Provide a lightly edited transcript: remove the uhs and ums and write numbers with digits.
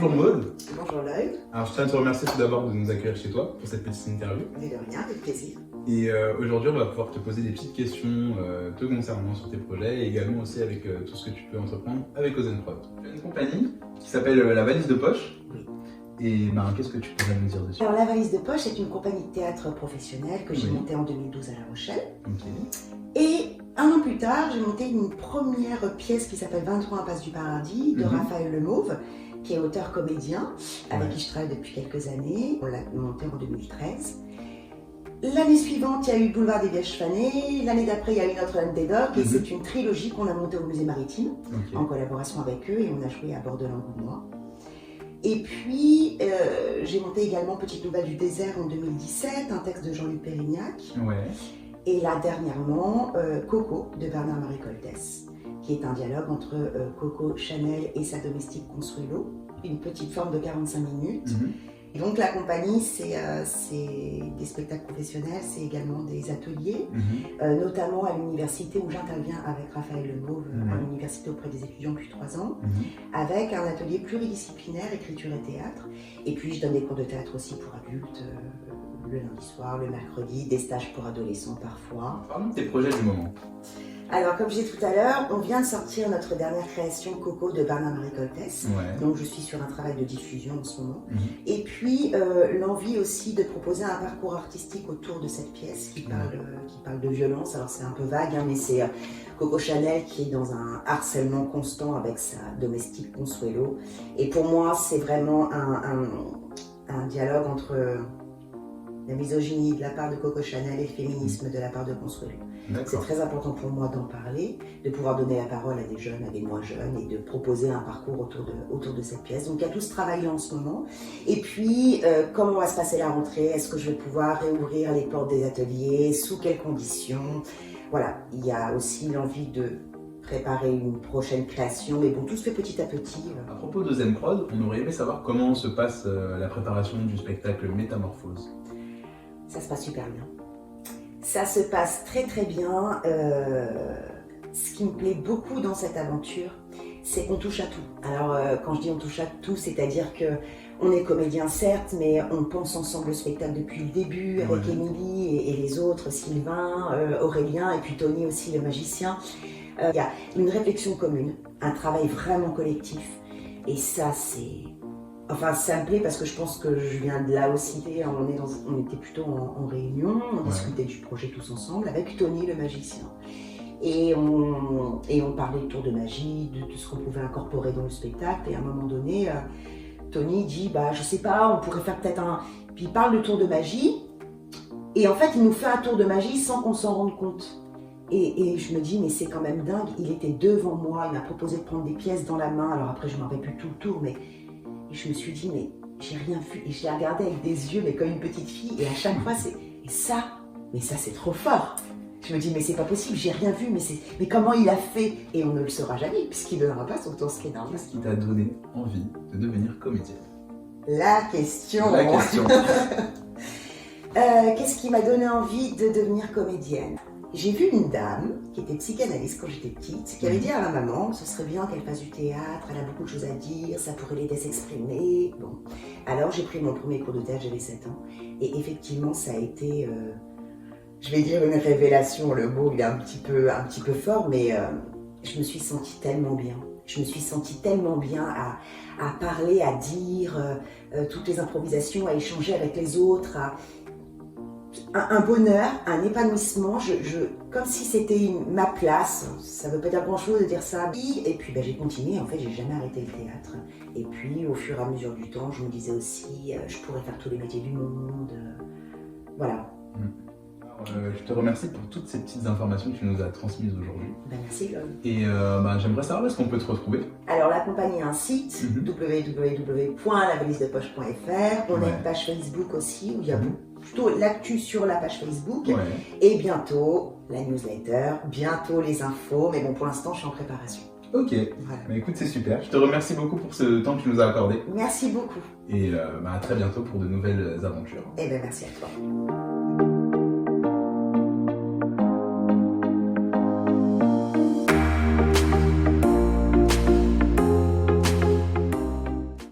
bonjour Maud. Bonjour Lloyd. Alors je tiens à te remercier tout d'abord de nous accueillir chez toi pour cette petite interview. Mais de rien, avec plaisir. Et aujourd'hui on va pouvoir te poser des petites questions te concernant sur tes projets et également aussi avec tout ce que tu peux entreprendre avec Ozenprod. Tu as une compagnie qui s'appelle La Valise de Poche. Oui. Et qu'est-ce que tu pourrais nous dire dessus? Alors La Valise de Poche est une compagnie de théâtre professionnelle que j'ai Oui. montée en 2012 à La Rochelle. Ok. Et un an plus tard, j'ai monté une première pièce qui s'appelle 23 Impasse du Paradis de Raphaël Lemauve, qui est auteur-comédien, avec qui je travaille depuis quelques années. On l'a montée en 2013. L'année suivante, il y a eu Boulevard des Vierges Fanées. L'année d'après, il y a eu Notre-Dame-des-Docks. Et c'est une trilogie qu'on a montée au Musée Maritime, en collaboration avec eux. Et on a joué à Bord-de-l'Angoumois. Et puis, j'ai monté également Petite Nouvelle du désert en 2017, un texte de Jean-Luc Pérignac. Ouais. Et là, dernièrement, Coco de Bernard-Marie Coltès, qui est un dialogue entre Coco Chanel et sa domestique Consuelo, une petite forme de 45 minutes. Et donc la compagnie, c'est des spectacles professionnels, c'est également des ateliers, notamment à l'université où j'interviens avec Raphaël Lemauve, à l'université auprès des étudiants depuis 3 ans, avec un atelier pluridisciplinaire, écriture et théâtre. Et puis je donne des cours de théâtre aussi pour adultes, le lundi soir, le mercredi, des stages pour adolescents parfois. Parlons de tes projets du moment. Alors, comme je disais tout à l'heure, on vient de sortir notre dernière création Coco de Bernard-Marie Coltès. Ouais. Donc, je suis sur un travail de diffusion en ce moment. Et puis, l'envie aussi de proposer un parcours artistique autour de cette pièce qui parle de violence. Alors, c'est un peu vague, hein, mais c'est Coco Chanel qui est dans un harcèlement constant avec sa domestique Consuelo. Et pour moi, c'est vraiment un dialogue entre la misogynie de la part de Coco Chanel et le féminisme de la part de Consuelo. C'est très important pour moi d'en parler, de pouvoir donner la parole à des jeunes, à des moins jeunes et de proposer un parcours autour de cette pièce. Donc il y a tout ce travail en ce moment. Et puis, comment va se passer la rentrée? Est-ce que je vais pouvoir réouvrir les portes des ateliers? Sous quelles conditions? Voilà, il y a aussi l'envie de préparer une prochaine création, mais bon, tout se fait petit à petit. À propos de Ozenprod, on aurait aimé savoir comment se passe la préparation du spectacle Métamorphose. Ça se passe super bien. Ça se passe très très bien. Ce qui me plaît beaucoup dans cette aventure, c'est qu'on touche à tout. Alors quand je dis on touche à tout, c'est-à-dire que on est comédien certes, mais on pense ensemble le spectacle depuis le début avec Émilie et les autres, Sylvain, Aurélien et puis Tony aussi le magicien. Il y a une réflexion commune, un travail vraiment collectif et ça c'est... Enfin, ça me plaît parce que je pense que je viens de là aussi. On était plutôt en réunion, on discutait du projet tous ensemble avec Tony le magicien. Et on parlait de tour de magie, de ce qu'on pouvait incorporer dans le spectacle. Et à un moment donné, Tony dit, je sais pas, on pourrait faire peut-être un... Puis il parle de tour de magie. Et en fait, il nous fait un tour de magie sans qu'on s'en rende compte. Et je me dis, mais c'est quand même dingue. Il était devant moi, il m'a proposé de prendre des pièces dans la main. Alors après, je m'en rappelle plus tout le tour, mais... Et je me suis dit, mais j'ai rien vu. Et je l'ai regardé avec des yeux, mais comme une petite fille. Et à chaque fois, c'est... Et ça, mais ça, c'est trop fort. Je me dis, mais c'est pas possible, j'ai rien vu. Mais comment il a fait? Et on ne le saura jamais, puisqu'il ne donnera pas son tour, ce qui est normal. Qu'est-ce qui t'a donné envie de devenir comédienne? La question. La question. Qu'est-ce qui m'a donné envie de devenir comédienne? J'ai vu une dame qui était psychanalyste quand j'étais petite, qui avait dit à ma maman que ce serait bien qu'elle fasse du théâtre, elle a beaucoup de choses à dire, ça pourrait l'aider à s'exprimer. Bon. Alors j'ai pris mon premier cours de théâtre, j'avais 7 ans, et effectivement ça a été, je vais dire une révélation, le mot il est un petit peu fort, mais je me suis sentie tellement bien. Je me suis sentie tellement bien à parler, à dire toutes les improvisations, à échanger avec les autres, un bonheur, un épanouissement, comme si c'était ma place. Ça veut pas dire grand chose de dire ça. Et puis j'ai continué, en fait j'ai jamais arrêté le théâtre. Et puis au fur et à mesure du temps, je me disais aussi, je pourrais faire tous les métiers du monde. Voilà. Je te remercie pour toutes ces petites informations que tu nous as transmises aujourd'hui. Merci Lloyd. Et j'aimerais savoir où est-ce qu'on peut te retrouver. Alors la compagnie a un site, www.lavalisedepoche.fr. On a une page Facebook aussi où il y a plutôt l'actu sur la page Facebook. Et bientôt la newsletter, bientôt les infos. Mais bon, pour l'instant, je suis en préparation. Ok, voilà. Écoute, c'est super. Je te remercie beaucoup pour ce temps que tu nous as accordé. Merci beaucoup. Et à très bientôt pour de nouvelles aventures. Et merci à toi.